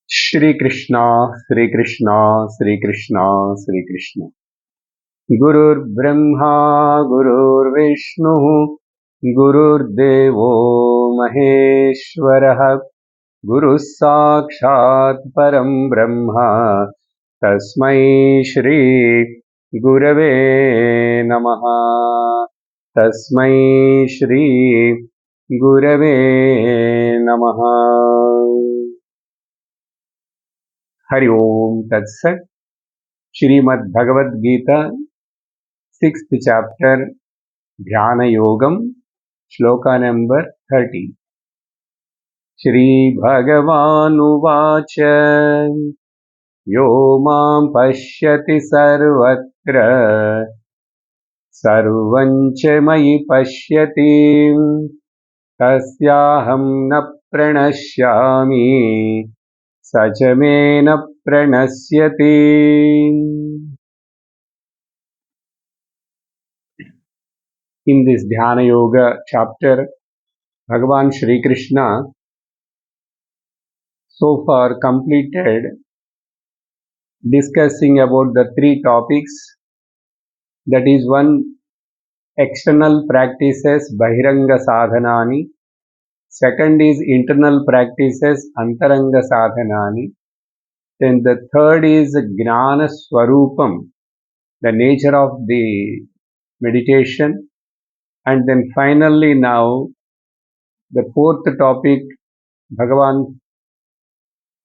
Shri Krishna, Shri Krishna, Shri Krishna, Shri Krishna. Gurur Brahma, Gurur Vishnu, Gurur Devo Maheshwarah, Guru Sakshat Param Brahma, Tasmai Shri Gurave Namaha, Tasmai Shri Gurave Namaha. Hari Om Tat Sat. Shrimad Bhagavad Gita, 6th chapter, Dhyana Yogam, Shloka number 30. Shri Bhagavan Yo Mam Pashyati Sarvatra Sarvancha Mayi Pashyati Tasyaham Na Pranashyami Sacha Na Pranasyati. In this Dhyana Yoga chapter, Bhagavan Shri Krishna so far completed discussing about the three topics, that is one, external practices Bahiranga Sadhanani, second is internal practices Antaranga Sadhanani, then the third is Gnana Swarupam, the nature of the meditation, and then finally now the fourth topic Bhagavan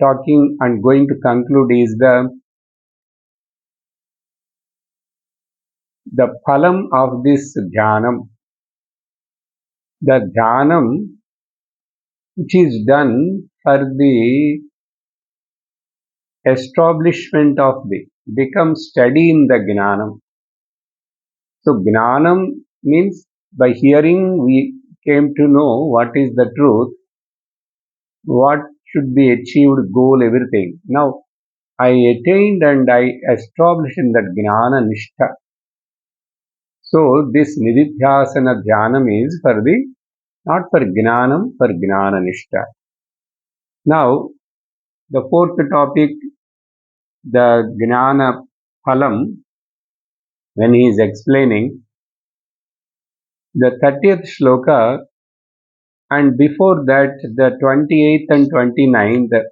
talking and going to conclude is the phalam of this dhyanam. The dhyanam which is done for the establishment of the, become steady in the gnanam. So gnanam means by hearing we came to know what is the truth, what should be achieved, goal, everything. Now I attained and I established in that gnana nishtha. So this nididhyasana dhyanam is for the, not for gnanam, for gnana nishtha. Now the fourth topic, the gnana phalam, when he is explaining the 30th shloka, and before that the 28th and 29th,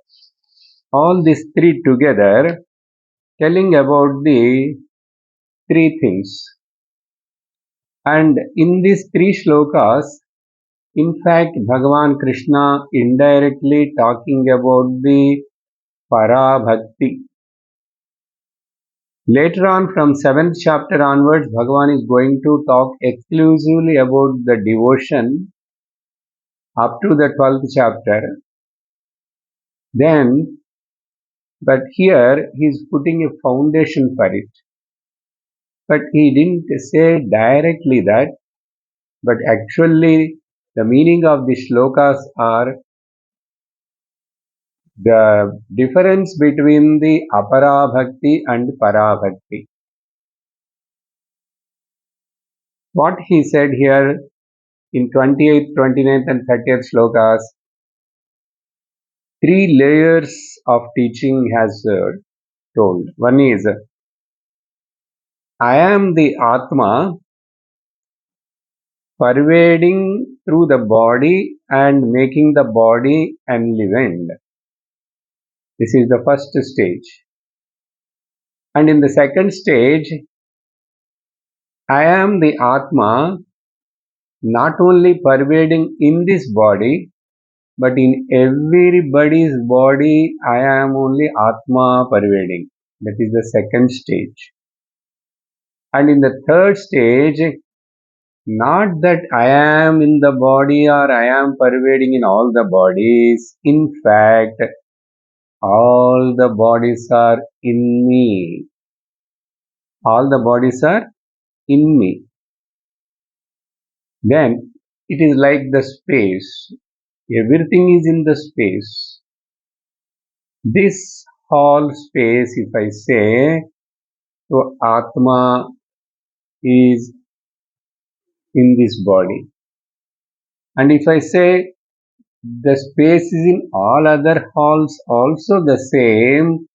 all these three together telling about the three things. And in these three shlokas, in fact, Bhagavan Krishna indirectly talking about the Parabhakti. Later on, from 7th chapter onwards, Bhagavan is going to talk exclusively about the devotion up to the 12th chapter. Then, but here he is putting a foundation for it. But he didn't say directly that, but actually the meaning of the shlokas are the difference between the Aparabhakti and Parabhakti. What he said here in 28th, 29th and 30th shlokas, three layers of teaching has told. One is, I am the Atma pervading through the body and making the body enlivened. This is the first stage. And in the second stage, I am the Atma not only pervading in this body, but in everybody's body, I am only Atma pervading. That is the second stage. And in the third stage, not that I am in the body or I am pervading in all the bodies. In fact, all the bodies are in me. All the bodies are in me. Then it is like the space. Everything is in the space. This whole space, if I say, so Atma is in this body. And if I say The space is in all other halls also the same.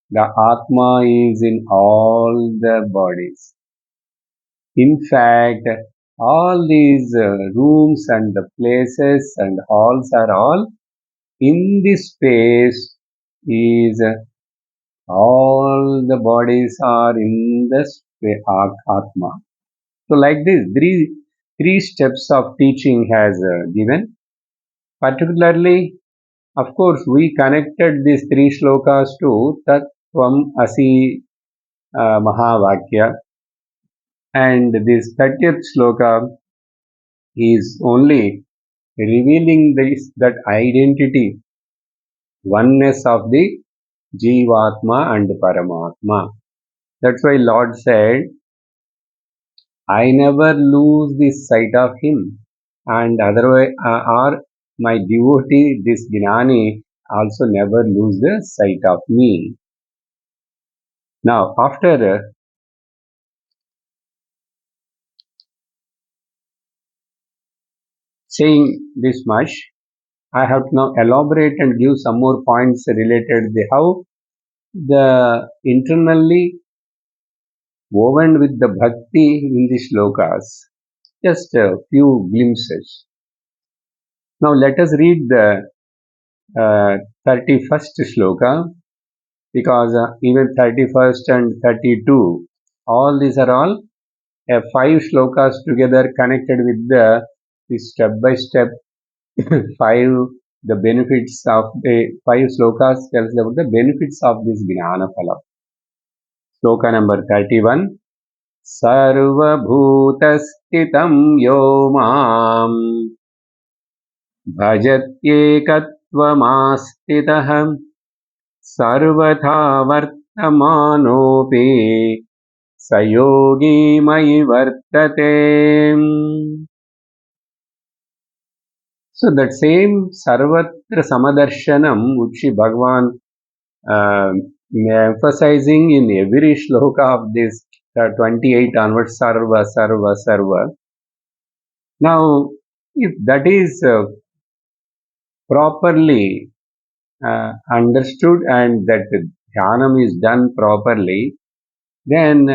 The Atma is in all the bodies. In fact, all these rooms and the places and halls are all in this space is all the bodies are in the Atma. So like this, three steps of teaching has given. Particularly, of course, we connected these three shlokas to Tat Tvam Asi Mahavakya, and this 30th sloka is only revealing this that identity, oneness of the Jivatma and Paramatma. That's why Lord said, I never lose the sight of him, and otherwise, or my devotee, this Gnani, also never lose the sight of me. Now, after saying this much, I have to now elaborate and give some more points related to how the internally woven with the bhakti in the shlokas. Just a few glimpses. Now let us read the 31st shloka, because even 31st and 32, all these are all five shlokas together connected with the step by step five, the benefits of the five slokas tells about the benefits of this Gnana Phala. Sloka number 31. सर्वभूतस्थितं यो माम् भजत्येकत्वमास्थितः सर्वथा वर्तमानोऽपि स योगी मयि वर्तते. So that same Sarvatra Samadarshanam, which Bhagavan emphasizing in every shloka of this 28 onwards, Sarva, Sarva, Sarva. Now, if that is properly understood and that dhyanam is done properly, then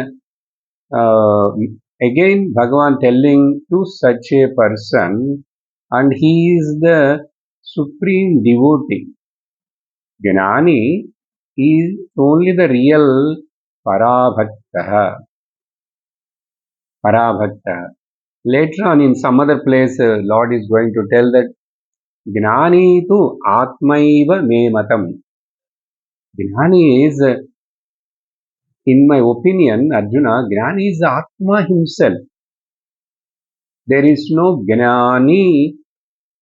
again Bhagavan telling to such a person, and he is the supreme devotee. Gnani is only the real Parabhaktaha. Parabhaktaha. Later on, in some other place, Lord is going to tell that Gnani tu Atmaiva me matam. Gnani is, in my opinion, Arjuna, Gnani is Atma himself. There is no Gnani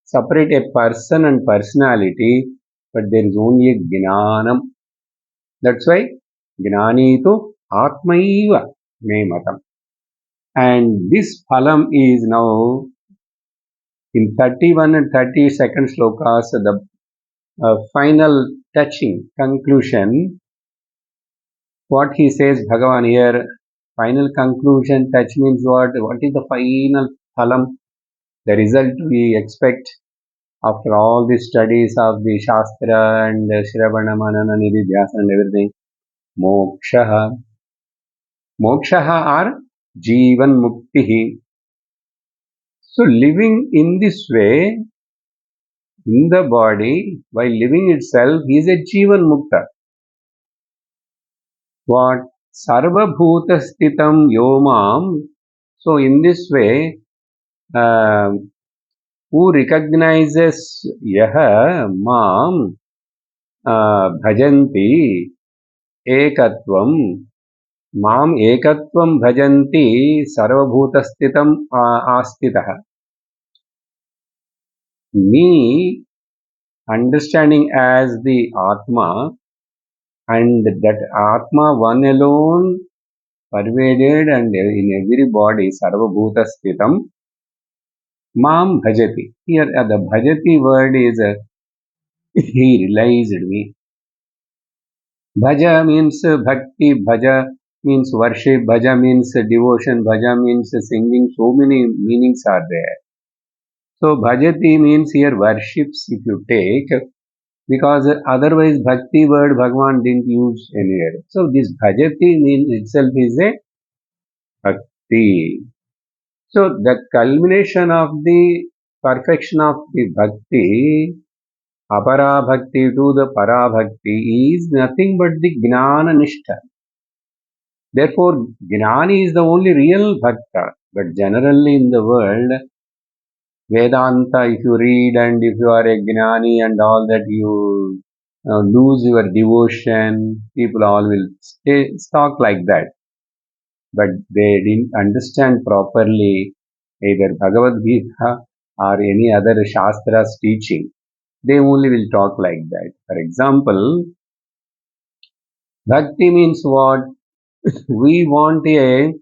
separate a person and personality, but there is only a Gnanam. That's why Gnani tu Atmaiva me matam. And this phalam is now in 31 and 32nd slokas, the final touching conclusion. What he says, Bhagavan here, final conclusion, touch means what? What is the final phalam? The result we expect after all the studies of the Shastra and Shravana, Manana, Nididhyasa and everything. Mokshaha. Mokshaha or Jivan Muktihi. So living in this way, in the body, while living itself, is a Jivan Mukta. What? Sarva Bhuta Sthitam Yomam. So in this way, who recognizes Yaha Mam Bhajanti Ekatvam. Mam Ekatvam Bhajanti Sarva Bhuta Sthitam Astitaha. Me understanding as the Atma, and that Atma one alone pervaded and in every body, Sarva Bhuta Sthitam, Mam Bhajati. Here the Bhajati word is he realized me. Bhaja means bhakti, bhaja means worship, bhaja means devotion, bhaja means singing. So many meanings are there. So bhajati means here worships if you take, because otherwise bhakti word Bhagavan didn't use anywhere. So this bhajati means itself is a bhakti. So the culmination of the perfection of the bhakti, apara bhakti to the para bhakti, is nothing but the gnana nishtha. Therefore, gnani is the only real bhakta. But generally in the world, Vedanta, if you read and if you are a gnani and all that, you lose your devotion. People all will talk like that. But they didn't understand properly either Bhagavad Gita or any other Shastra's teaching. They only will talk like that. For example, Bhakti means what? We want a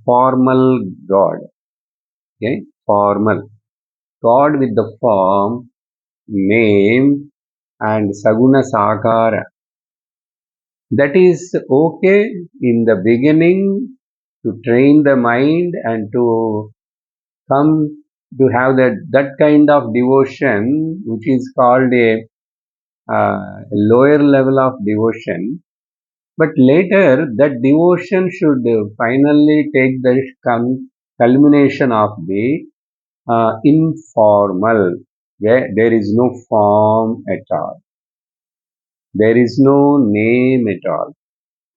formal God. Okay? Formal. God with the form, name, and Saguna Sakara. That is okay in the beginning to train the mind and to come to have that kind of devotion, which is called a lower level of devotion. But later, that devotion should finally take the culmination of the informal, where there is no form at all. There is no name at all.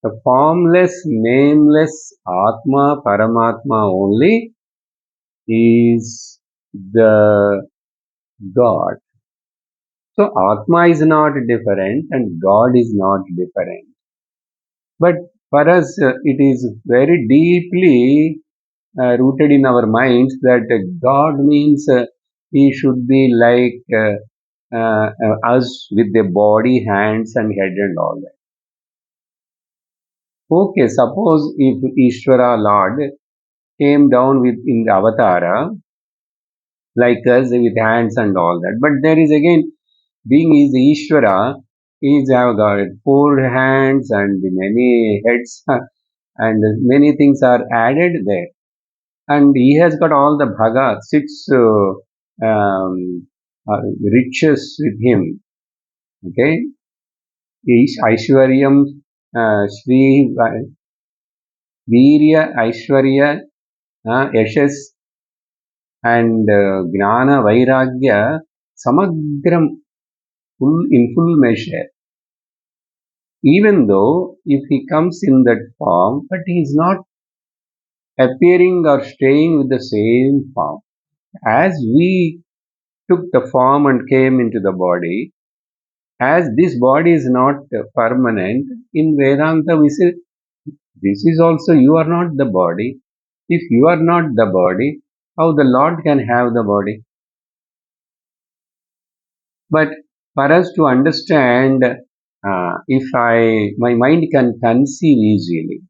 The formless, nameless Atma, Paramatma only is the God. So Atma is not different and God is not different. But for us, it is very deeply rooted in our minds that God means He should be like us with the body, hands, and head and all that. Okay, suppose if Ishvara Lord came down with in the avatara like us with hands and all that, but there is again being is Ishvara, he is have got four hands and many heads and many things are added there. And he has got all the bhaga, six riches with him. Okay, Aishwaryam, Sri Virya, Aishwarya, Yashas, and Gnana, Vairagya, Samagram, in full measure. Even though if he comes in that form, but he is not appearing or staying with the same form. As we took the form and came into the body, as this body is not permanent, in Vedanta we say, this is also, you are not the body. If you are not the body, how the Lord can have the body? But for us to understand, if my mind can conceive easily,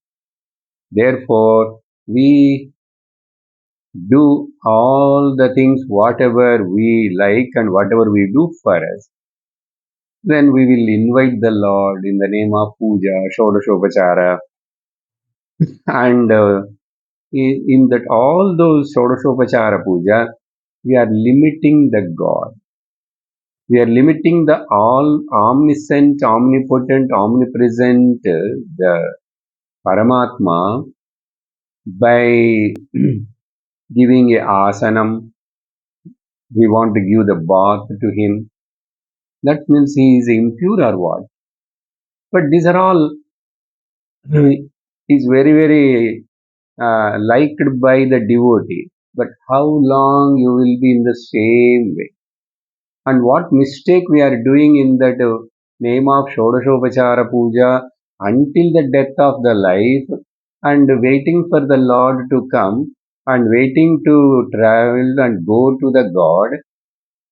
therefore we do all the things whatever we like and whatever we do for us. Then we will invite the Lord in the name of puja, shodashopachara, and in that all those shodashopachara puja, we are limiting the God. We are limiting the all omniscient, omnipotent, omnipresent, the Paramatma by giving a asanam. We want to give the bath to him. That means he is impure or what? But these are all is very, very liked by the devotee. But how long you will be in the same way? And what mistake we are doing in that name of Shodashopachara Puja until the death of the life and waiting for the Lord to come and waiting to travel and go to the God.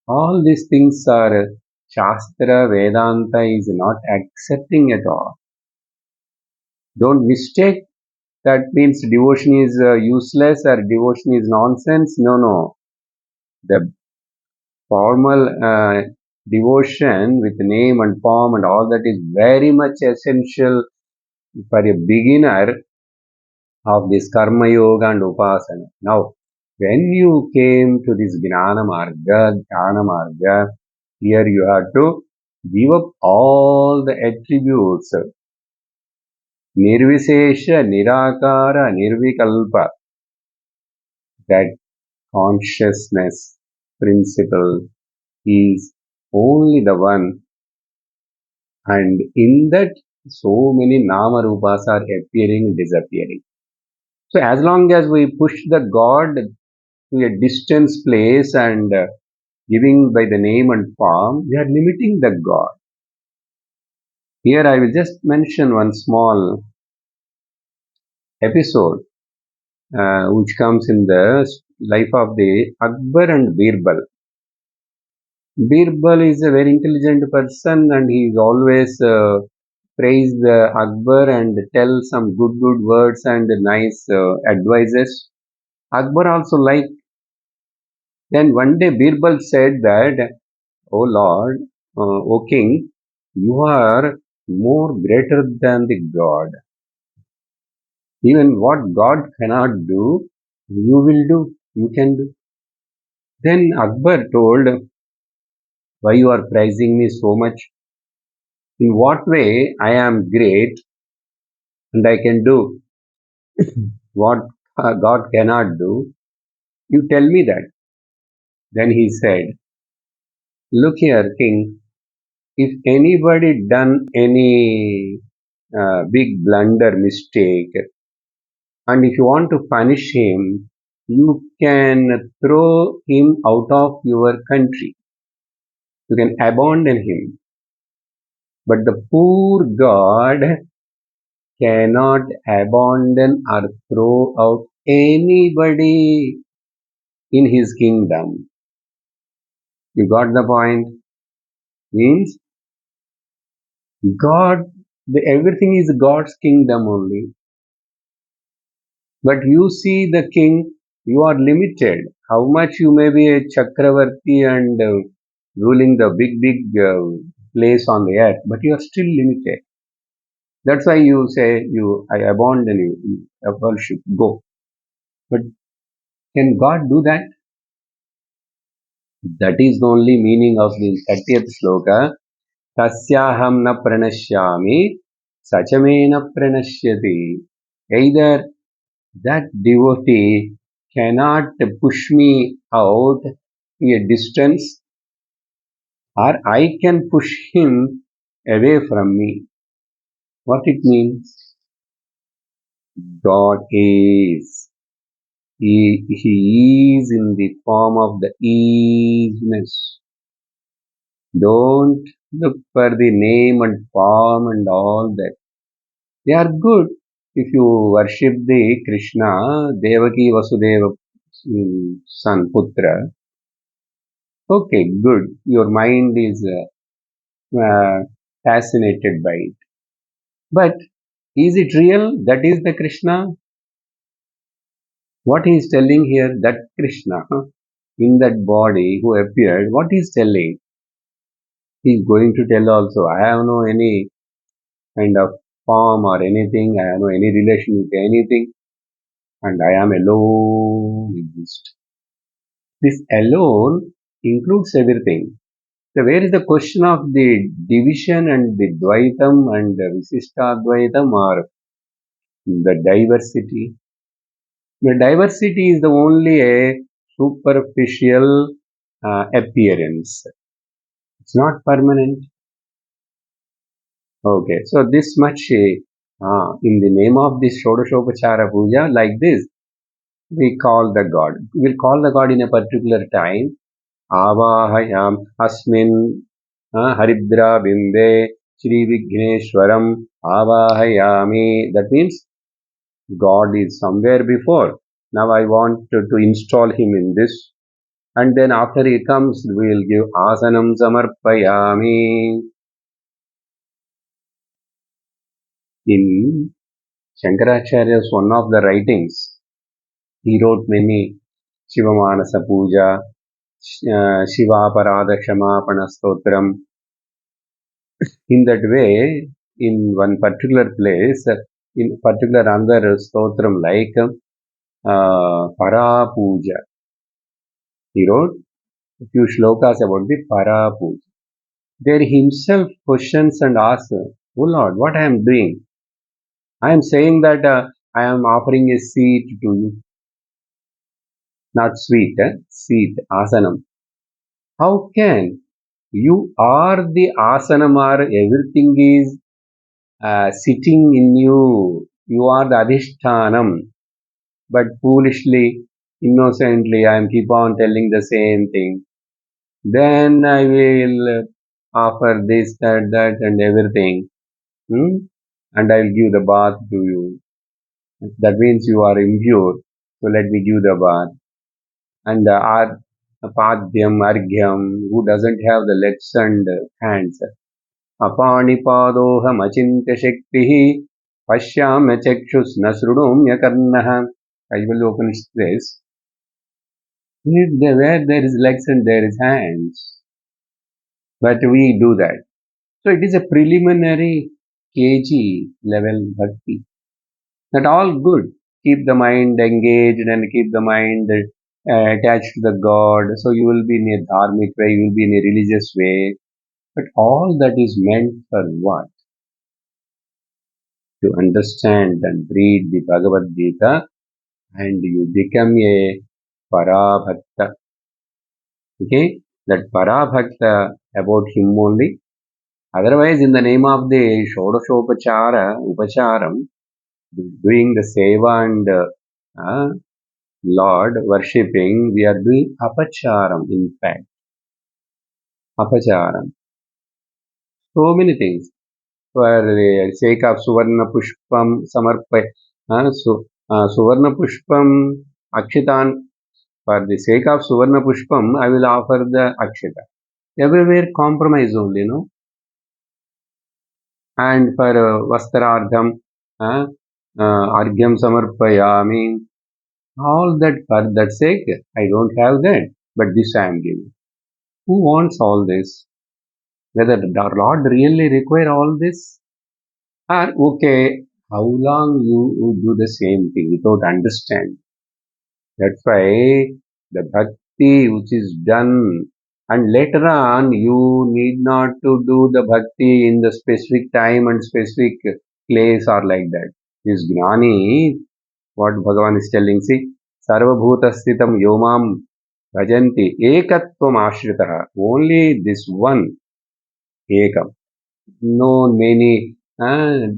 All these things are Shastra, Vedanta is not accepting at all. Don't mistake that means devotion is useless or devotion is nonsense. No, no. The formal devotion with name and form and all that is very much essential for a beginner of this karma yoga and upasana. Now, when you came to this Gnana Marga, Dhyana Marga, here you have to give up all the attributes, Nirvisesha, Nirakara, Nirvikalpa, that consciousness principle is only the one, and in that so many Nama Rupas are appearing, disappearing. So as long as we push the God to a distant place and giving by the name and form, we are limiting the God. Here I will just mention one small episode which comes in the life of the Akbar and Birbal. Birbal is a very intelligent person and he is always praise Akbar and tell some good words and nice advices. Akbar also liked. Then one day Birbal said that, "O Lord, O King, you are more greater than the God. Even what God cannot do, you will do, you can do." Then Akbar told, "Why you are praising me so much? In what way I am great and I can do what God cannot do? You tell me that." Then he said, "Look here, King, if anybody done any big blunder mistake, and if you want to punish him, you can throw him out of your country. You can abandon him. But the poor God cannot abandon or throw out anybody in his kingdom." You got the point? Means God, everything is God's kingdom only. But you see the king, you are limited. How much you may be a Chakravarti and ruling the big place on the earth, but you are still limited. That's why you say, I abandon you, worship, go. But can God do that? That is the only meaning of the 30th sloka. Tasyaham na pranashyami, sachame na pranashyati. Either that devotee cannot push me out to a distance, or I can push him away from me. What it means? God is. He is in the form of the easiness. Don't look for the name and form and all that. They are good. If you worship the Krishna, Devaki Vasudeva son, Putra, okay, good. Your mind is fascinated by it. But is it real? That is the Krishna? What he is telling here, that Krishna in that body who appeared, what he is telling? He is going to tell also, I have no any kind of form or anything, I have no any relation with anything, and I am alone exist. This alone includes everything. So where is the question of the division and the Dvaitam and the Visishtadvaitam or the diversity? The diversity is the only a superficial appearance. It's not permanent. Okay, so this much in the name of this Shodashopachara Puja, like this, we call the God. We'll call the God in a particular time. Avahayam asmin haridra binde Shri Vigneshwaram avahayami. That means God is somewhere before. Now I want to install him in this. And then after he comes, we will give asanam samarpayami. In Shankaracharya's one of the writings, he wrote many Shivamanasa Puja, Shiva Parada Kshamapana Stotram. In that way, in one particular place, in particular another stotram like Para Puja. He wrote a few shlokas about the Para Puja. There himself questions and asks, "Oh Lord, what I am doing? I am saying that I am offering a seat to you, not sweet, seat, asanam. How can you are the asanam or everything is sitting in you? You are the adhishthanam, but foolishly, innocently, I am keep on telling the same thing. Then I will offer this, that, and everything, and I will give the bath to you. That means you are impure, so let me give the bath. And Padhyam, Argyam, who doesn't have the legs and hands. Apanipadoham achintya shaktihi pashyamya chakshusna srunumya karnaha. I will open this. Where there is legs and there is hands. But we do that. So it is a preliminary kg level bhakti. That all good. Keep the mind engaged and keep the mind attached to the God. So you will be in a dharmic way, you will be in a religious way. But all that is meant for what? To understand and read the Bhagavad Gita and you become a Parabhakta. Okay? That Parabhakta about him only. Otherwise, in the name of the Shodashopachara, Upacharam, doing the Seva and Lord worshipping, we are doing Apacharam, in fact. Apacharam. So many things. For the sake of Suvarna Pushpam Samarpay, Suvarna Pushpam Akshitan, for the sake of Suvarna Pushpam, I will offer the Akshita. Everywhere compromise only, no? And for Vastrardham, Argyam Samarpayami, all that for that sake, I don't have that, but this I am giving. Who wants all this? Whether the Lord really require all this? Or okay, how long you do the same thing without understanding? That's why the bhakti which is done, and later on you need not to do the bhakti in the specific time and specific place or like that. This gnani, what Bhagavan is telling, see, sarvabhutastitam yomam bhajanti ekatvam ashritaha. Only this one, ekam. No many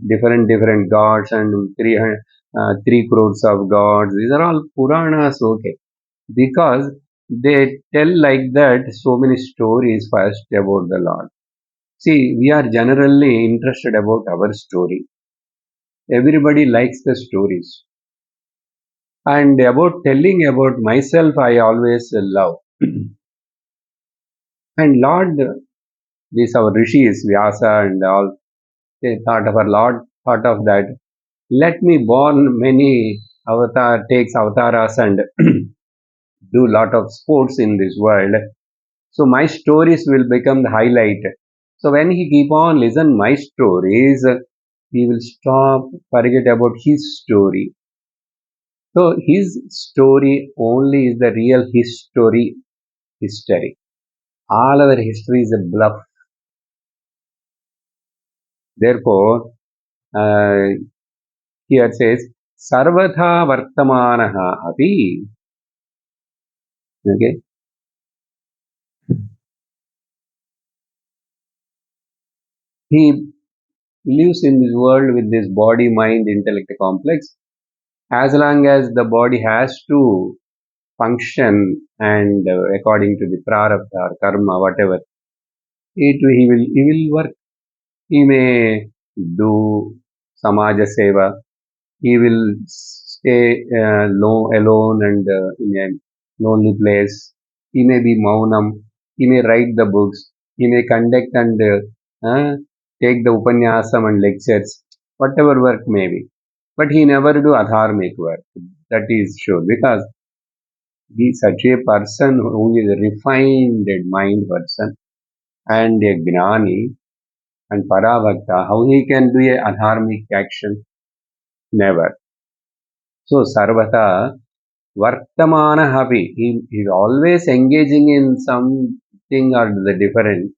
different gods and 3 crores of gods. These are all Puranas, okay. Because they tell like that so many stories first about the Lord. See, we are generally interested about our story. Everybody likes the stories. And about telling about myself, I always love. And Lord, these our rishis, Vyasa and all, they thought of our Lord, thought of that. Let me born many takes avatars and do lot of sports in this world. So my stories will become the highlight. So when he keep on listen my stories, he will stop, forget about his story. So his story only is the real history. All our history is a bluff. Therefore, here it says, Sarvatha Vartamanaha Api. Okay. He lives in this world with this body, mind, intellect complex. As long as the body has to function and according to the prarabdha or karma, whatever, he will work. He may do samaja seva. He will stay alone and in a lonely place. He may be maunam. He may write the books. He may conduct and take the upanyasam and lectures, whatever work may be. But he never do adharmic work. That is sure because he is such a person who is a refined mind person and a gnani and parabhakta. How he can do a adharmic action? Never. So sarvata Vartamana happy. He is always engaging in something or the different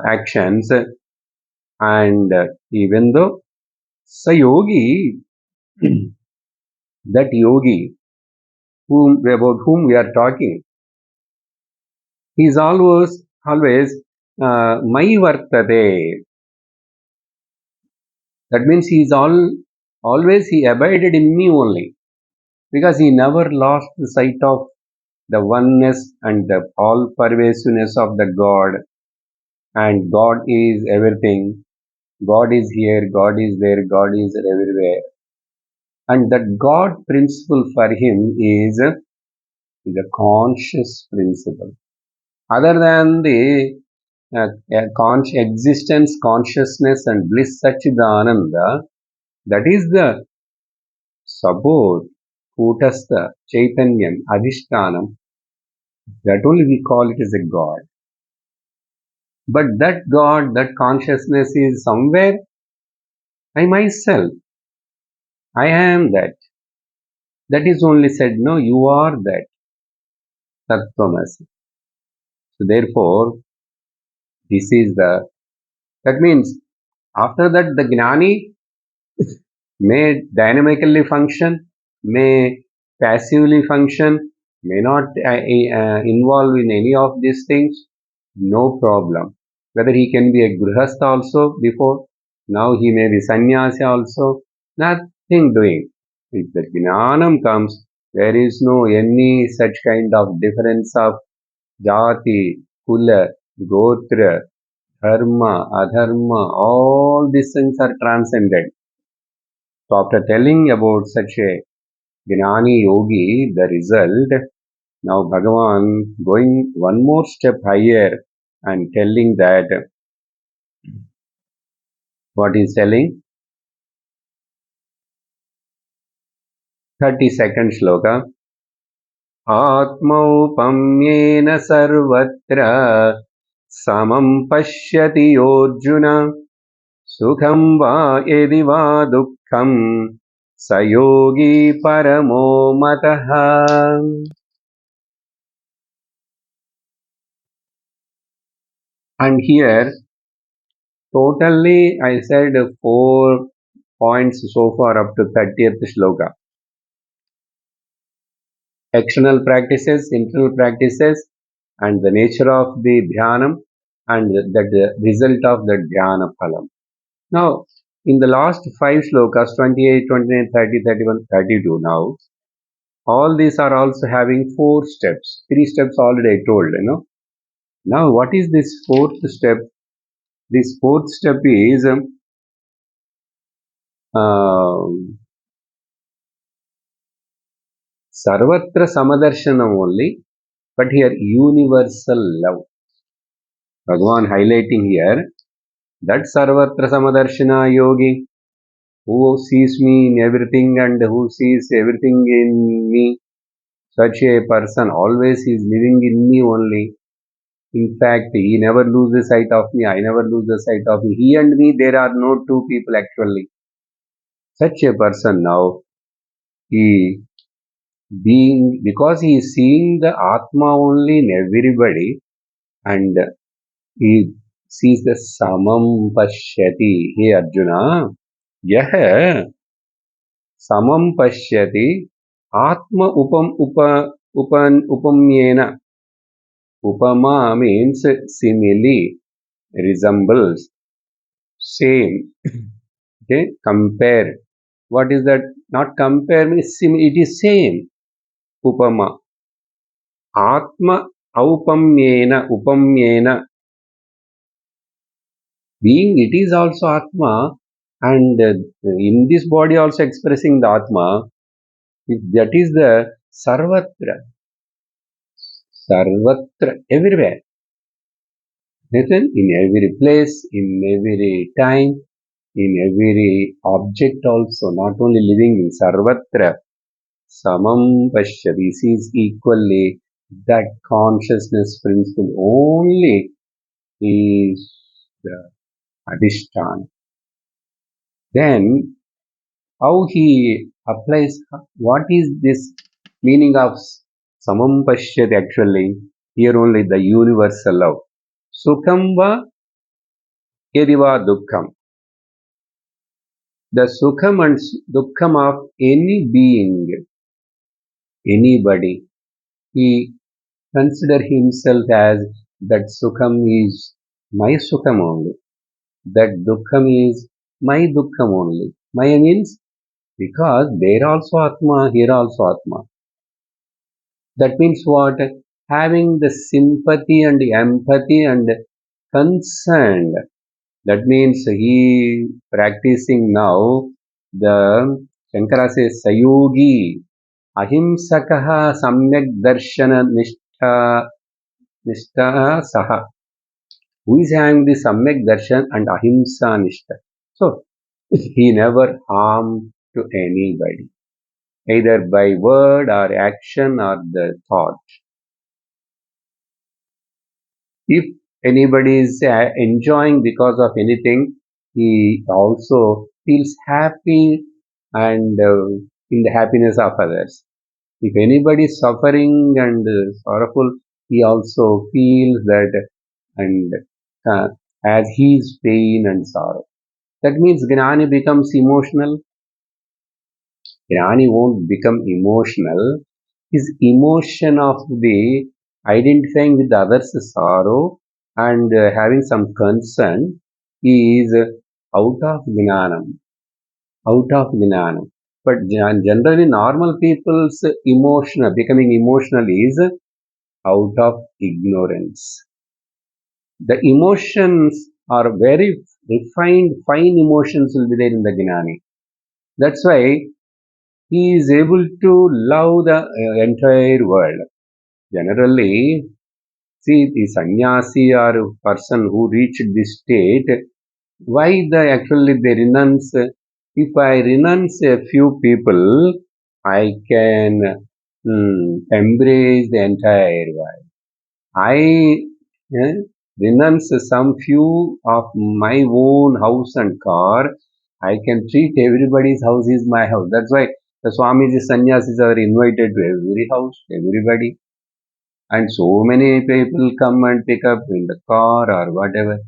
actions. And even though Sayogi, that yogi about whom we are talking, he is always Mai Vartate. That means he is always he abided in me only, because he never lost the sight of the oneness and the all pervasiveness of the God. And God is everything. God is here, God is there, God is everywhere. And that God principle for him is the conscious principle. Other than the existence, consciousness, and bliss Sachidananda, that is the support, Kutastha, Chaitanyam, Adhishtanam, that only we call it as a God. But that God, that consciousness is somewhere, I myself, I am that. That is only said, no, you are that, Tattvamasi. So therefore, this is that means after that the Gnani may dynamically function, may passively function, may not involve in any of these things, no problem. Whether he can be a grihastha also before, now he may be sannyasi also, nothing doing. If the jnanam comes, there is no any such kind of difference of jati, kula, gotra, dharma, adharma, all these things are transcended. So after telling about such a Gnani Yogi, the result, now Bhagavan going one more step higher and telling that, what is telling? 32nd shloka. Atmaupamyena sarvatra samam pashyati Arjuna sukham va yadi va dukkham sayogi paramo mataha. And here, totally, I said 4 points so far up to 30th shloka. External practices, internal practices, and the nature of the dhyanam, and the result of the dhyana phalam. Now, in the last 5 shlokas, 28, 29, 30, 31, 32 now, all these are also having 4 steps. 3 steps already I told, Now, what is this 4th step? This 4th step is Sarvatra Samadarsanam only, but here universal love. Bhagavan highlighting here that Sarvatra Samadarshana Yogi, who sees me in everything and who sees everything in me, such a person always is living in me only. In fact, he never loses sight of me, I never lose the sight of me. He and me, there are no two people actually. Such a person now, he being, because he is seeing the Atma only in everybody, and he sees the Samam Pashyati. Hey Arjuna, yah Samam Pashyati Atma Upamyena. Upama means simile, resembles, same. Okay, compare. What is that? Not compare means it is same. Upama. Atma upamyena. Being it is also Atma, and in this body also expressing the Atma, that is the Sarvatra. Sarvatra, everywhere. Listen, in every place, in every time, in every object also, not only living in Sarvatra. Samam Pashyati sees equally that consciousness principle only is the Adhishthana. Then, how he applies, what is this Meaning of samam pashyati actually, here only the universal love. Sukham va yadiva dukkham. The sukham and dukkham of any being, anybody, he consider himself as that sukham is my sukham only. That dukkham is my dukkham only. Maya means because there also Atma, here also Atma. That means what? Having the sympathy and empathy and concern. That means he practicing now the Shankara says Sayogi Ahimsakaha Samyak Darshana Nishtha Saha. Who is having the Samyak Darshan and Ahimsa Nishtha. So he never harmed to anybody, either by word or action or the thought. If anybody is enjoying because of anything, he also feels happy and in the happiness of others. If anybody is suffering and sorrowful, he also feels that and as his pain and sorrow. That means Gnani becomes emotional. Gnani won't become emotional. His emotion of the identifying with the other's sorrow and having some concern is out of Gnanam. Out of Gnanam. But generally, normal people's emotional, becoming emotional is out of ignorance. The emotions are very refined, fine emotions will be there in the Gnani. That's why he is able to love the entire world. Generally, see the sannyasi or person who reached this state, why actually they renounce? If I renounce a few people, I can embrace the entire world. I renounce some few of my own house and car. I can treat everybody's house is my house. That's why the Swamiji sannyasis are invited to every house, everybody. And so many people come and pick up in the car or whatever.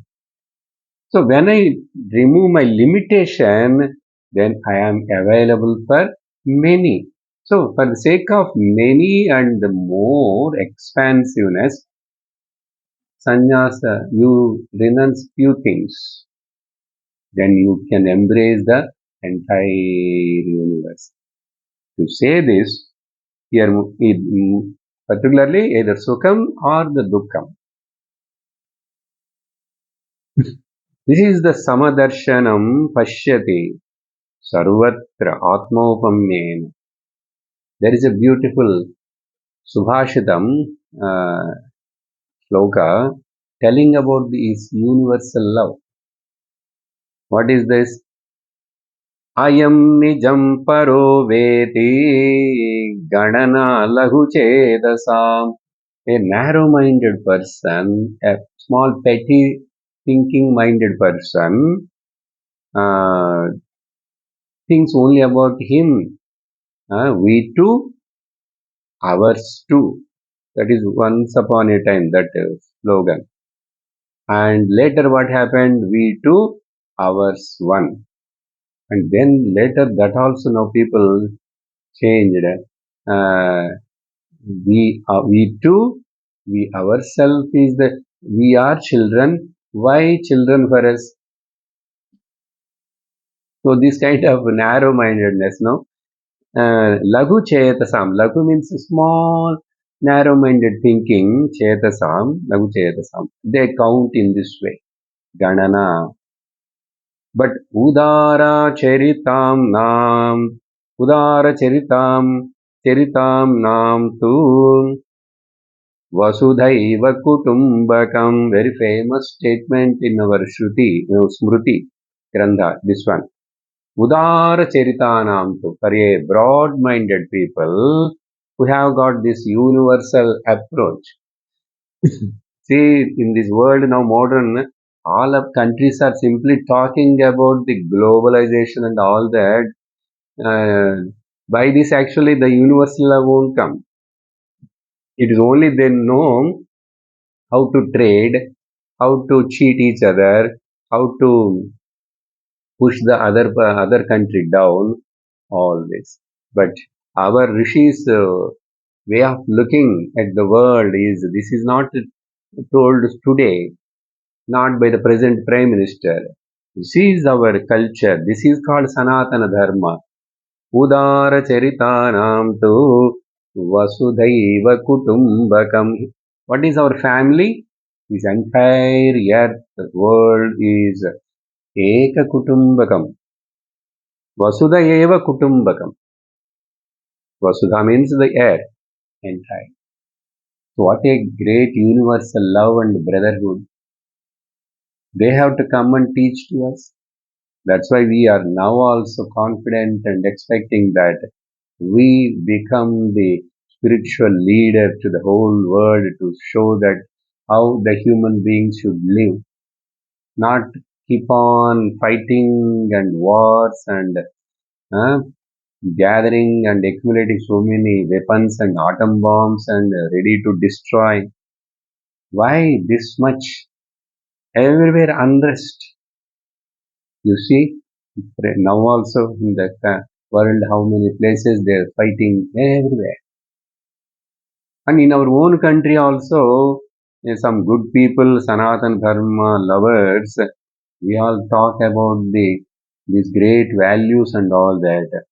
So when I remove my limitation, then I am available for many. So for the sake of many and the more expansiveness, sannyasa, you renounce few things. Then you can embrace the entire universe. To say this, here particularly either sukham or the dukkham. This is the Samadarshanam Pashyati Sarvatra Atmaupamyena. There is a beautiful Subhashitam sloka telling about this universal love. What is this? Ayam nijam paro veti ganana lahu chedasam. A narrow-minded person, a small petty thinking-minded person thinks only about him. We too, ours too. That is once upon a time, that slogan. And later what happened? We too, ours one. And then later that also now people changed. Uh, we too, we ourselves is the, we are children. Why children for us? So this kind of narrow-mindedness, no? Laghu chetasam. Laghu means small, narrow-minded thinking. Chetasam, laghu chetasam. They count in this way. Ganana. But udara charitam nam tu vasudhaiva kutumbakam. Very famous statement in our Shruti, Smruti, Grantha, this one. Udara Charitanam for a broad-minded people who have got this universal approach. See, in this world now modern, all of countries are simply talking about the globalization and all that. By this, actually, the universal love won't come. It is only they know how to trade, how to cheat each other, how to push the other country down, all this. But our rishis' way of looking at the world is this is not told today, not by the present prime minister. This is our culture. This is called Sanatana Dharma. Udara Charitanam tu Vasudhaiva Kutumbakam. What is our family? This entire earth world is Eka Kutumbakam. Vasudhaiva Kutumbakam. Vasudha means the earth entire. So what a great universal love and brotherhood. They have to come and teach to us. That's why we are now also confident and expecting that we become the spiritual leader to the whole world to show that how the human beings should live, not keep on fighting and wars and uh, gathering and accumulating so many weapons and atom bombs and ready to destroy. Why this much? Everywhere unrest. You see, now also in the world, how many places they are fighting everywhere. And in our own country also, some good people, Sanatan Dharma lovers, we all talk about these great values and all that.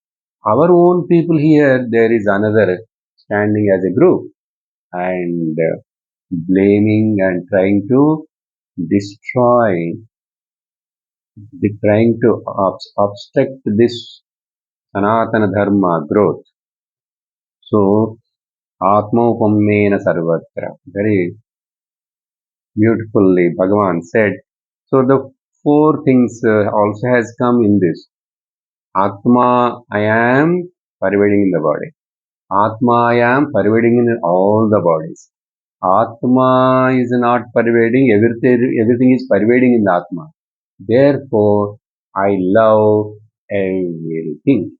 Our own people here, there is another standing as a group and blaming and trying to destroy, trying to obstruct this Sanatana Dharma growth. So, Atma-Samyama Sarvatra. Very beautifully Bhagavan said. So the four things also has come in this. Atma, I am pervading in the body. Atma, I am pervading in all the bodies. Atma is not pervading, everything is pervading in the Atma. Therefore, I love everything.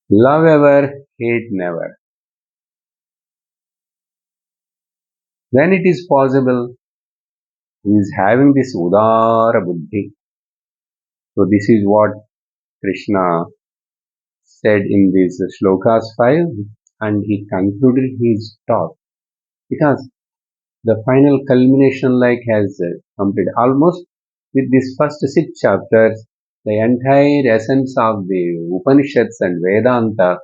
Love ever, hate never. When it is possible, he is having this Udara Buddhi. So this is what Krishna said in these Slokas 5 and he concluded his talk because the final culmination like has completed almost with these first 6 chapters. The entire essence of the Upanishads and Vedanta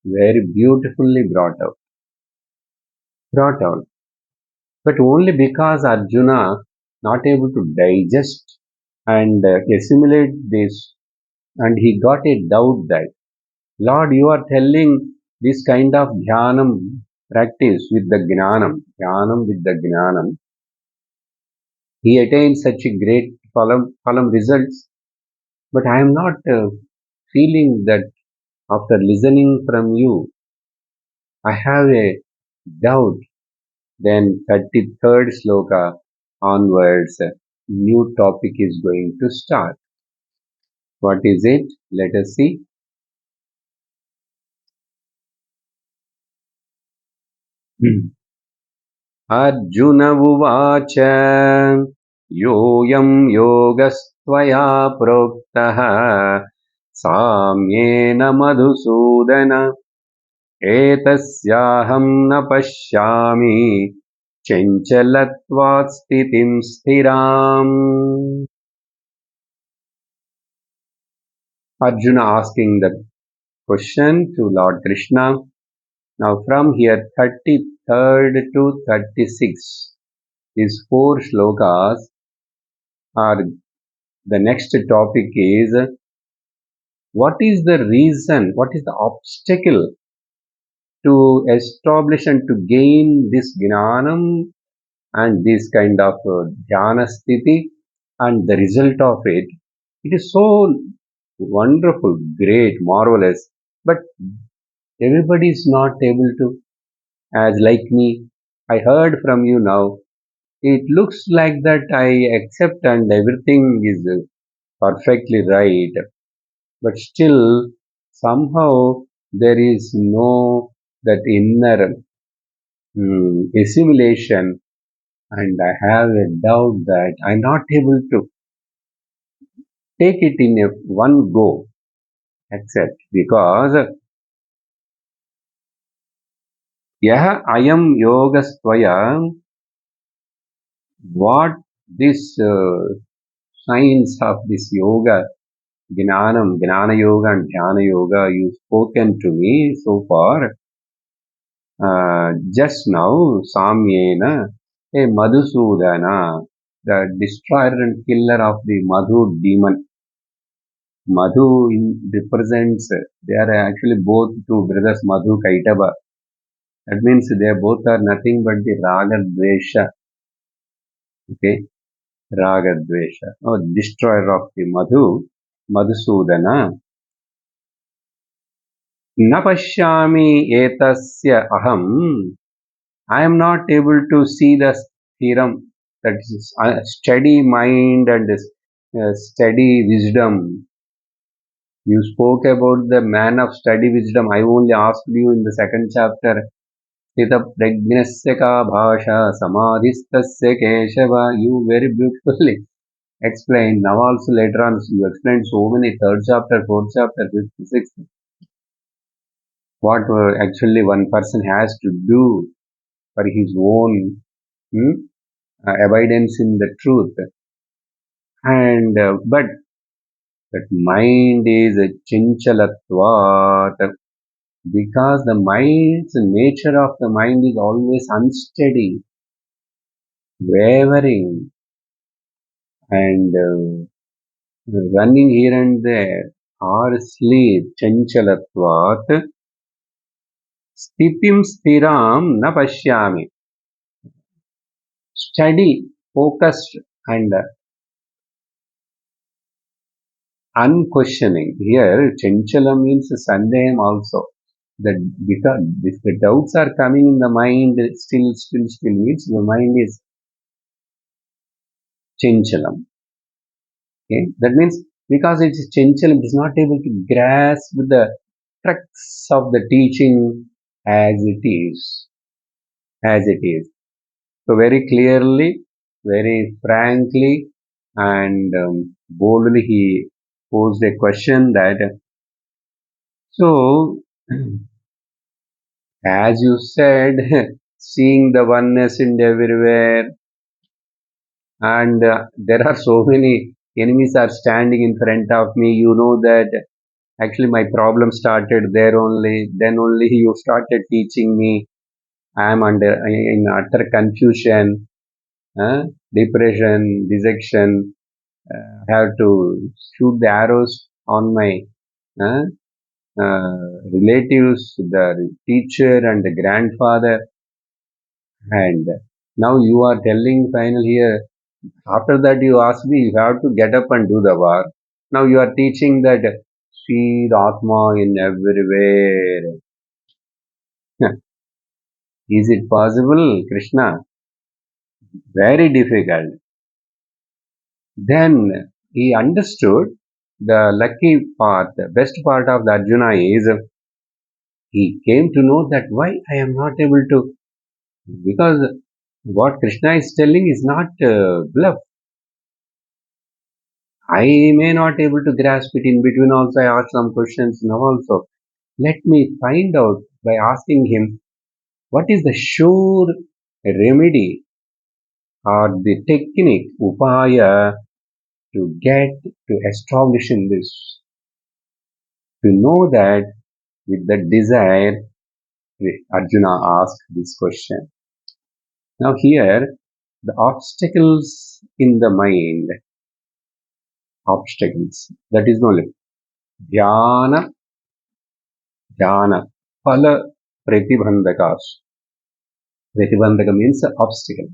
very beautifully brought out. But only because Arjuna not able to digest and assimilate this, and he got a doubt that Lord, you are telling this kind of dhyanam practice with the jnanam with the gnanam. He attained such a great phalam results, but I am not feeling that after listening from you, I have a doubt. Then 33rd sloka onwards, new topic is going to start. What is it? Let us see. Arjun उवाच योऽयं योगस्त्वया प्रोक्तः साम्येन मधुसूदन एतस्याहं न पश्यामि चञ्चलत्वात् स्थितिं स्थिराम्. Arjuna asking the question to Lord Krishna. Now from here 33rd to 36, these 4 slokas are the next topic is what is the reason, what is the obstacle to establish and to gain this gnanam and this kind of dhyana sthiti and the result of it. It is so wonderful, great, marvelous, but everybody is not able to, as like me, I heard from you now, it looks like that I accept and everything is perfectly right. but still somehow there is no that inner assimilation, and I have a doubt that I'm not able to take it in a one go, except because yah ayam yogastvaya, what this science of this yoga, Gnana Yoga and Dhyana Yoga you've spoken to me so far, just now, Samyena, a Madhusudana, the destroyer and killer of the Madhu demon. Madhu represents, they are actually both two brothers, Madhu Kaitaba. That means they both are nothing but the Raga Dvesha. Okay, Raga Dvesha. Oh, destroyer of the Madhu, Madhusudana. Na pashyami etasya aham. I am not able to see the theorem, that is steady mind and steady wisdom. You spoke about the man of steady wisdom. I only asked you in the second chapter. Stita pragnasya ka bhasha samadhistasya keshava. You very beautifully explained. Now also later on you explained so many, third chapter, fourth chapter, fifth, sixth. What actually one person has to do for his own evidence in the truth. And but that mind is a chinchalatvat, because the mind's nature of the mind is always unsteady, wavering, and running here and there, or sleep. Chinchalatvat stitim stiram na pashyami. Steady, focused, and unquestioning. Here chanchala means sandeham also. That because if the doubts are coming in the mind, still means the mind is chanchalam. Okay, that means because it is chanchalam, it is not able to grasp the crux of the teaching as it is, as it is. So very clearly, very frankly, and boldly, he posed a question that so. As you said, seeing the oneness in everywhere, and there are so many enemies are standing in front of me. You know that actually my problem started there only. Then only you started teaching me. I am in utter confusion, depression, dejection. I have to shoot the arrows on my uh, relatives, the teacher and the grandfather. And now you are telling final here. After that, you ask me, you have to get up and do the work. Now you are teaching that see the Atma in everywhere. Is it possible, Krishna? Very difficult. Then he understood the lucky part, the best part of the Arjuna is he came to know that why I am not able to, because what Krishna is telling is not bluff. I may not able to grasp it. In between also I asked some questions now also. Let me find out by asking him what is the sure remedy or the technique, upaya, to get to establish in this. To know that with the desire, Arjuna asked this question. Now here, the obstacles in the mind, obstacles, that is no limit. Dhyana, dhyana, phala pratibandhakas. Pratibandhaka means obstacle.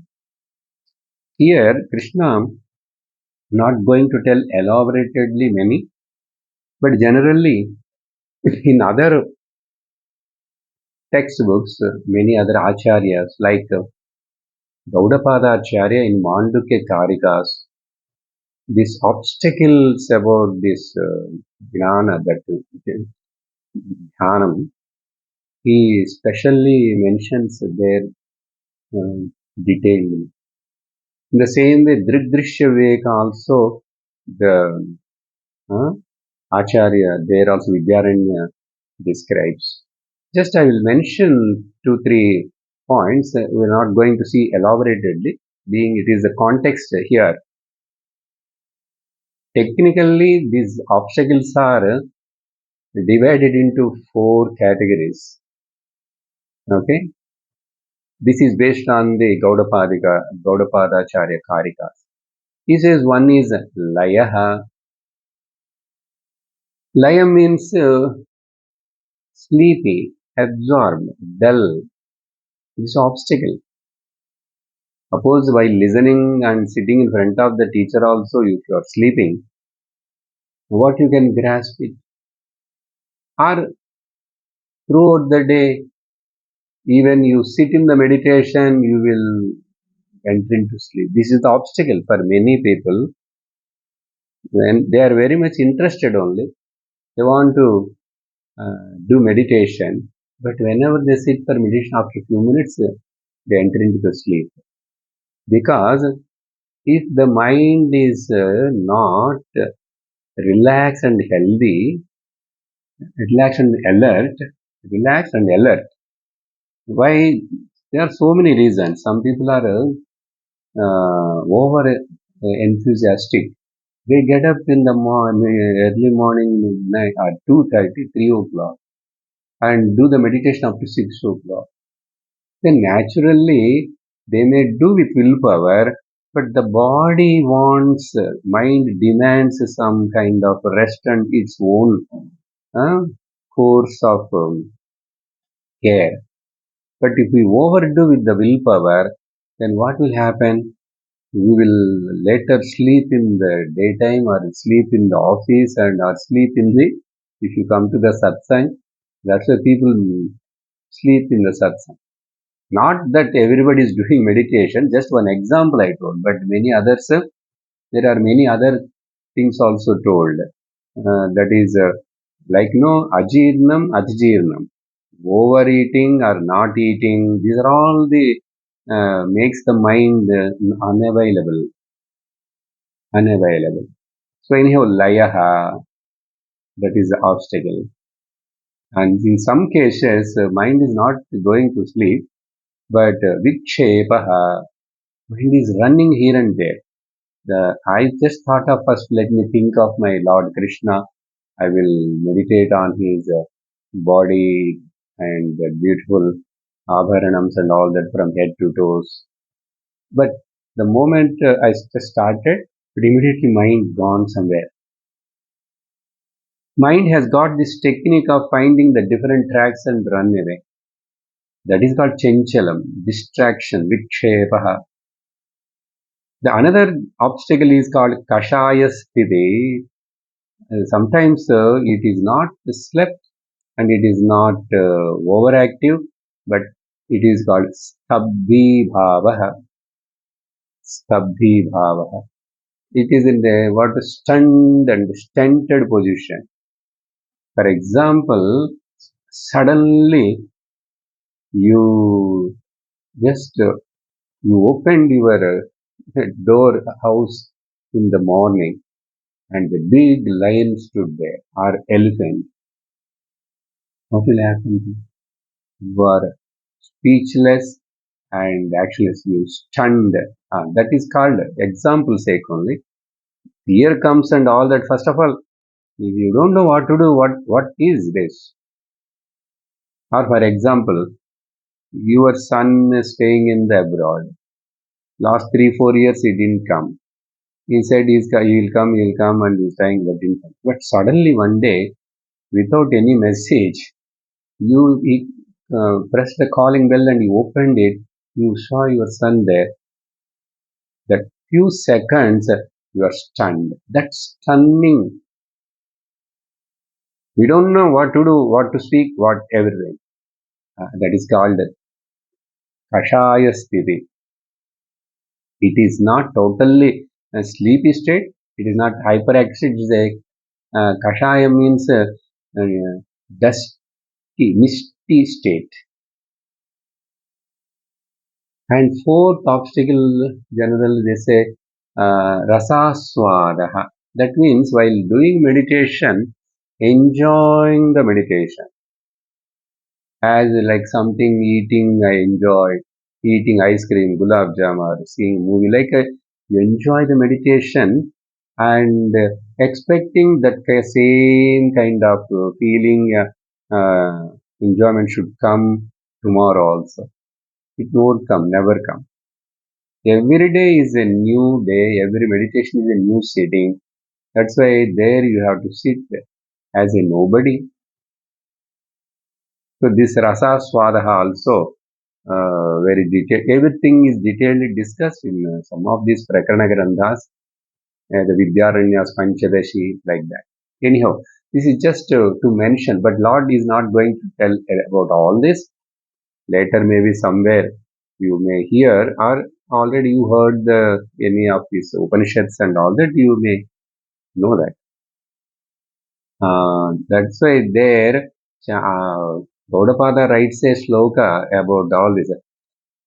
Here, Krishna not going to tell elaboratedly many, but generally in other textbooks, many other acharyas like Gaudapada Acharya in Mandukya Karikas, these obstacles about this Jnana, that Dhanam, he specially mentions there detailed. In the same way, Dridrishya Viveka also, the uh, Acharya, there also Vidyaranya describes. Just I will mention 2, 3 points. We're not going to see elaboratedly, being it is the context here. Technically, these obstacles are divided into 4 categories. Okay, this is based on the Gaudapadacharya Karikas. He says one is Layaha. Laya means sleepy, absorbed, dull. This obstacle. Suppose while listening and sitting in front of the teacher also, if you are sleeping, what you can grasp it? Or throughout the day, even you sit in the meditation, you will enter into sleep. This is the obstacle for many people. When they are very much interested only, they want to do meditation, but whenever they sit for meditation, after a few minutes, they enter into the sleep. Because if the mind is not relaxed and healthy, relaxed and alert, relaxed and alert. Why? There are so many reasons. Some people are over enthusiastic. They get up in the early morning, midnight, at 2:30, 3 o'clock, and do the meditation up to 6 o'clock. Then naturally, they may do with willpower, but the body wants, mind demands some kind of rest and its own uh, course of care. But if we overdo with the willpower, then what will happen? We will later sleep in the daytime or sleep in the office and or sleep in the, if you come to the satsang, that's why people sleep in the satsang. Not that everybody is doing meditation, just one example I told, but many others, there are many other things also told. That is like no ajirnam, ajirnam, overeating or not eating. These are all the makes the mind unavailable. So anyhow, layaha, that is the obstacle. And in some cases, mind is not going to sleep, but vikshepaha, mind is running here and there. I just thought of first, let me think of my Lord Krishna. I will meditate on his body and the beautiful abharanams and all that from head to toes. But the moment I just started, it immediately mind gone somewhere. Mind has got this technique of finding the different tracks and run away. That is called chenchalam, distraction, vikshepaha. The another obstacle is called kashaya sthiti. Sometimes it is not slept and it is not overactive, but it is called stabdhi bhavaha. Stabdhi bhavaha. It is in the what stunned and stunted position. For example, suddenly you just you opened your door house in the morning and the big lion stood there or elephant. What will happen? You are speechless and actually you stunned. That is called example sake only. Fear comes and all that. First of all, if you don't know what to do, what is this? Or for example, your son is staying in the abroad. Last 3, 4 years he didn't come. He said he'll come, and he's staying, but didn't come. But suddenly one day, without any message, he pressed the calling bell and you opened it. You saw your son there. That few seconds, you are stunned. That's stunning. We don't know what to do, what to speak, what everything. That is called kashaya sthiti. It is not totally a sleepy state. It is not hyperactive. It is a Kashaya means dusty, misty state. And fourth obstacle, generally they say, rasaswadaha. That means while doing meditation, enjoying the meditation. As like something eating, I enjoy eating ice cream, gulab jam, or seeing movie. Like you enjoy the meditation and expecting that same kind of feeling, enjoyment should come tomorrow also. It won't come, never come. Every day is a new day, every meditation is a new sitting. That's why there you have to sit as a nobody. So this rasa swadaha also very detailed. Everything is detailedly discussed in some of these Prakarana Grandhas, the Vidyaranyas, Panchadashi, like that. Anyhow, this is just to mention, but Lord is not going to tell about all this. Later, maybe somewhere you may hear, or already you heard any of these Upanishads and all that, you may know that. That's why there, Gaudapada writes a sloka about all this.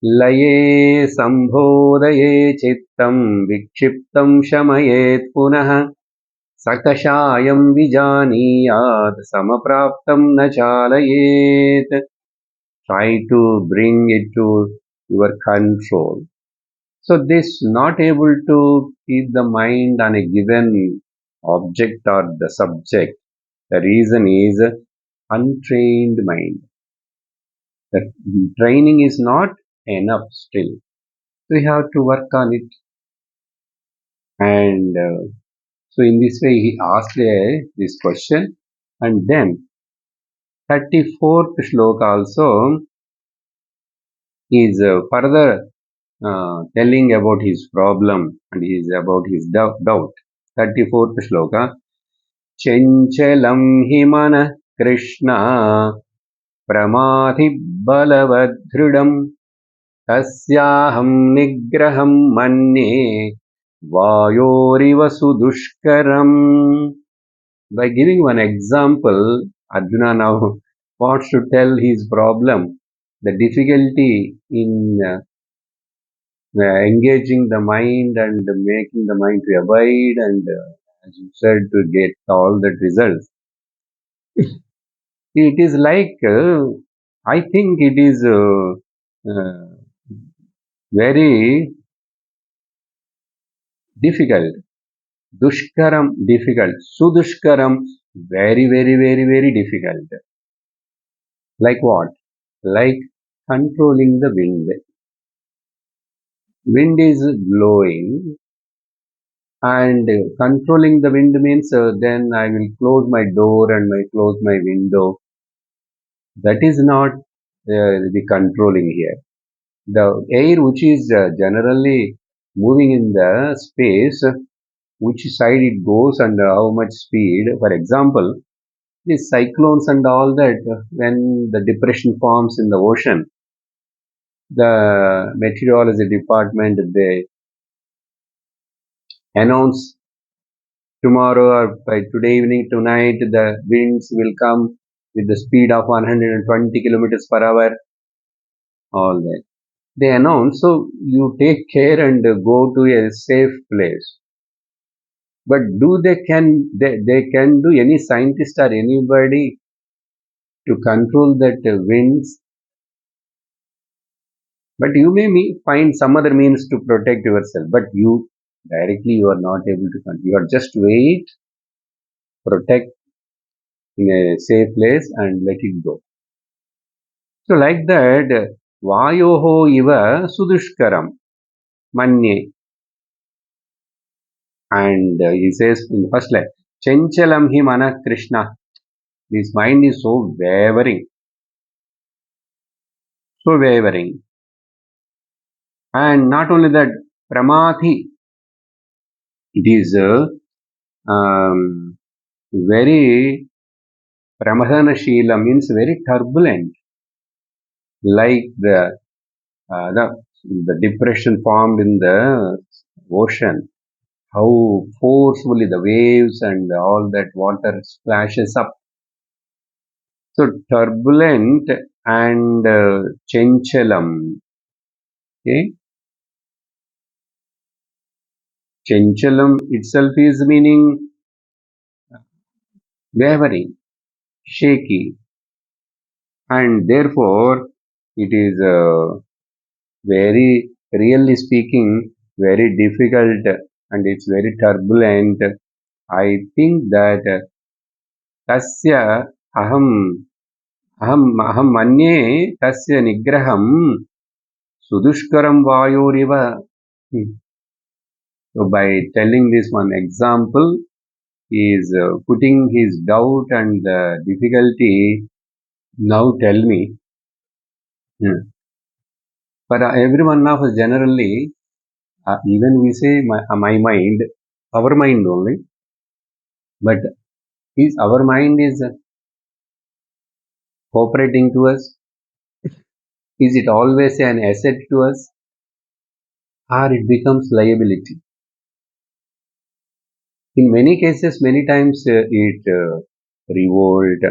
लये सम्बोधये चित्तं विक्षिप्तं शमयेत् पुनः सकषायं विजानीयात् समप्राप्तं न चालयेत्. Try to bring it to your control. So this not able to keep the mind on a given object or the subject. The reason is untrained mind. The training is not enough still. We have to work on it. And so in this way he asked this question. And then 34th shloka also is further telling about his problem and is about his doubt. 34th shloka. Chenchalam himana Krishna pramadhi balavadhrudam tasyaham nigraham manye vayoriva sudushkaram. By giving one example, Arjuna now wants to tell his problem, the difficulty in engaging the mind and making the mind to abide and, as you said, to get all that results. It is like, I think it is very difficult. Dushkaram, difficult. Sudushkaram, very, very, very, very difficult. Like what? Like controlling the wind. Wind is blowing and controlling the wind means then I will close my door and close my window. That is not the controlling here. The air which is generally moving in the space, which side it goes and how much speed. For example, the cyclones and all that, when the depression forms in the ocean, the meteorology department, they announce tomorrow or by today evening, tonight, the winds will come with the speed of 120 kilometers per hour, all that. They announce, so you take care and go to a safe place. But do they can do any scientist or anybody to control that winds? But you may find some other means to protect yourself, but you directly you are not able to control. You are just wait, protect in a safe place and let it go. So like that, Vayoho iva sudushkaram manye. And he says in the first line, Chenchalam hi mana Krishna. This mind is so wavering. So wavering. And not only that, Pramathi, it is very Pramadhanashila means very turbulent, like the depression formed in the ocean. how forcefully the waves and all that water splashes up. So turbulent and chenchalam. Okay, chenchalam itself is meaning wavering, shaky, and therefore it is very, really speaking, very difficult and it's very turbulent. I think that tasya aham aham manye tasya nigraham sudushkaram vayuriva. So by telling this one example, he is putting his doubt and the difficulty. Now tell me, for every one of us generally, even we say my mind, our mind only, but is our mind is cooperating to us? Is it always an asset to us, or it becomes liability? In many cases, many times it revolt.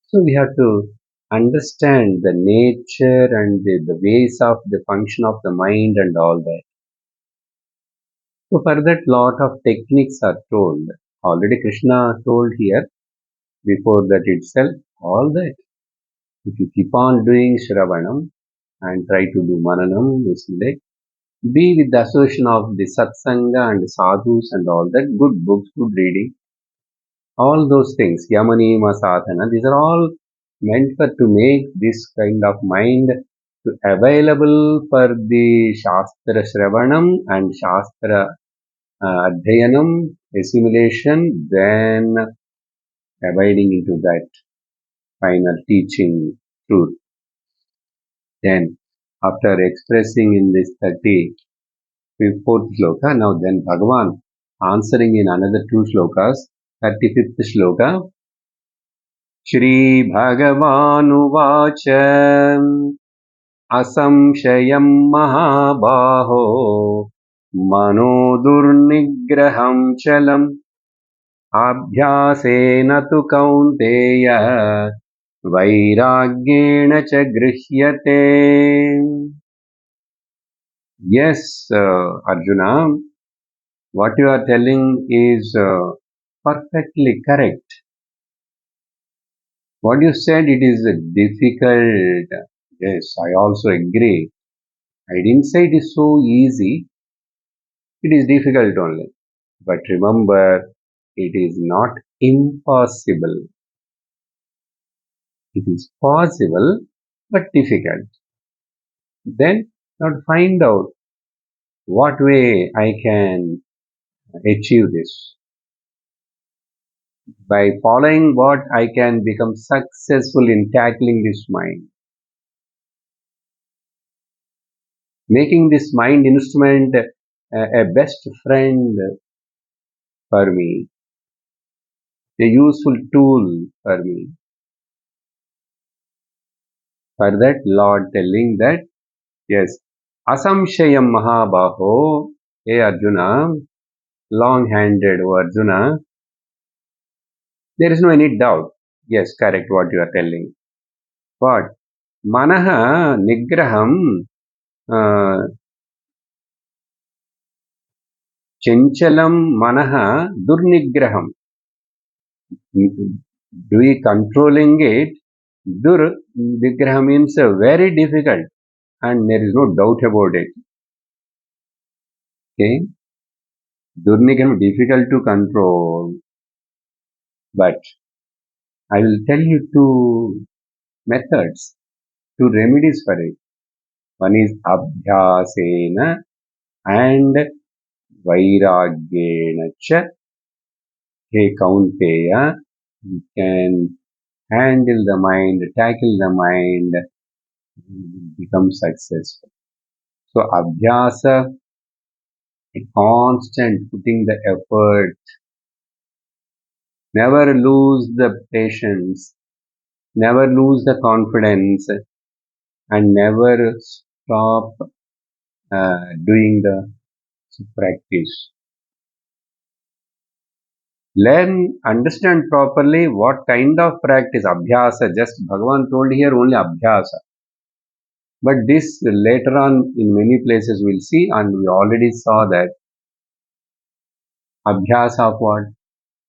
So we have to understand the nature and the ways of the function of the mind and all that. So for that, lot of techniques are told. Already Krishna told here before that itself. All that. If you keep on doing Shravanam and try to do Mananam, listen, be with the association of the Satsanga and Sadhus and all that, good books, good reading, all those things, Yamanima Sadhana, these are all meant for to make this kind of mind to available for the Shastra Shravanam and Shastra Adhyayanam, assimilation, then abiding into that final teaching truth. Then, after expressing in this 34th sloka, now then Bhagavan answering in another two slokas, 35th shloka, Shri Bhagavanuvach Asamshayam Mahabaho Mano Durnigraham Chalam Abhyasena tu kaunteya Vairagyena cha grishyate. Yes, Arjuna, what you are telling is perfectly correct. What you said, it is difficult. Yes, I also agree. I didn't say it is so easy. It is difficult only. But remember, it is not impossible. It is possible, but difficult. Then, now find out what way I can achieve this. By following what I can become successful in tackling this mind. Making this mind instrument a best friend for me, a useful tool for me. For that, Lord telling that, yes, Asamshayam Mahabaho, hey Arjuna, long-handed, O Arjuna, there is no any doubt. Yes, correct what you are telling. But Manaha Nigraham Chenchalam Manaha Durnigraham. Doing controlling it, Dur Nigraha means very difficult and there is no doubt about it. Okay? Durnigraham difficult to control, but I will tell you two methods, two remedies for it. One is Abhyasena and Vairagyena cha. Hey Kaunteya, you can handle the mind, tackle the mind, become successful. So Abhyasa, a constant putting the effort, never lose the patience, never lose the confidence, and never stop doing the Practice. Learn, understand properly what kind of practice, abhyasa. Just Bhagavan told here only abhyasa. But this later on in many places we'll see, and we already saw that abhyasa of what?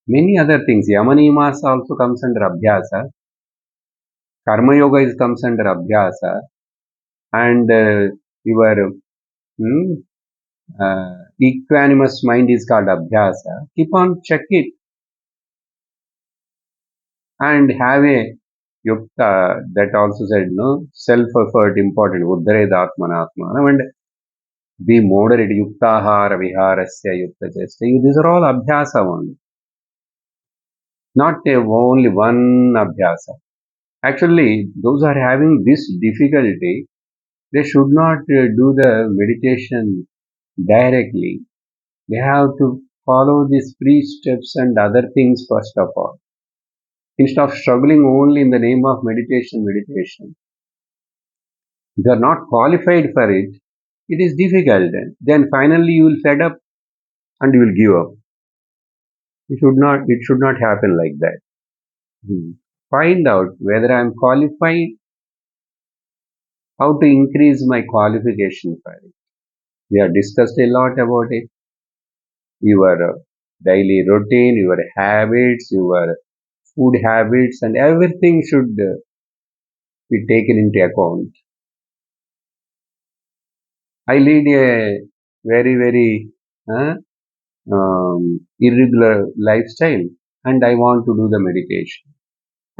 Many other things. Yamanimas also comes under abhyasa. Karma yoga comes under abhyasa. And your equanimous mind is called abhyasa. Keep on check it and have a yukta that also said no self-effort important. Uddhared Atma-Samyama and be moderate. Yuktahara viharasya yukta chesta. These are all abhyasa only. Not only one abhyasa. Actually, those are having this difficulty, they should not do the meditation directly. They have to follow these three steps and other things first of all. Instead of struggling only in the name of meditation. If you are not qualified for it, it is difficult. Then finally you will fed up and you will give up. It should not happen like that. Find out whether I am qualified, how to increase my qualification for it. We have discussed a lot about it. Your daily routine, your habits, your food habits, and everything should be taken into account. I lead a very irregular lifestyle, and I want to do the meditation.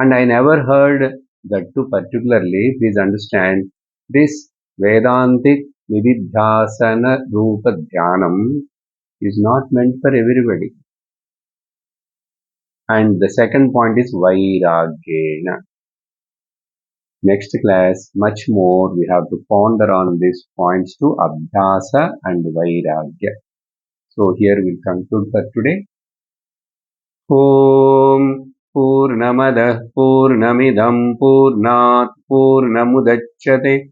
And I never heard that too particularly. Please understand this Vedantic Nididhyasana Rupa Dhyanam is not meant for everybody. And the second point is Vairagyena. Next class, much more we have to ponder on these points to Abhyasa and Vairagya. So here we'll conclude for today. Om Purnamadah Purnamidam Purnat Purnamudachyate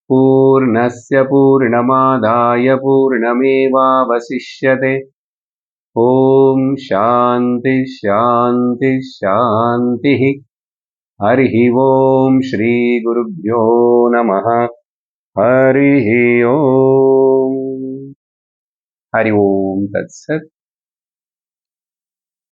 Purnasya Purnamadaya Purnamevavasishyate Om Shanti Shanti Shanti Harihi Om Shri Gurubhyo Namaha Harihi Om Hari Om Tat Sat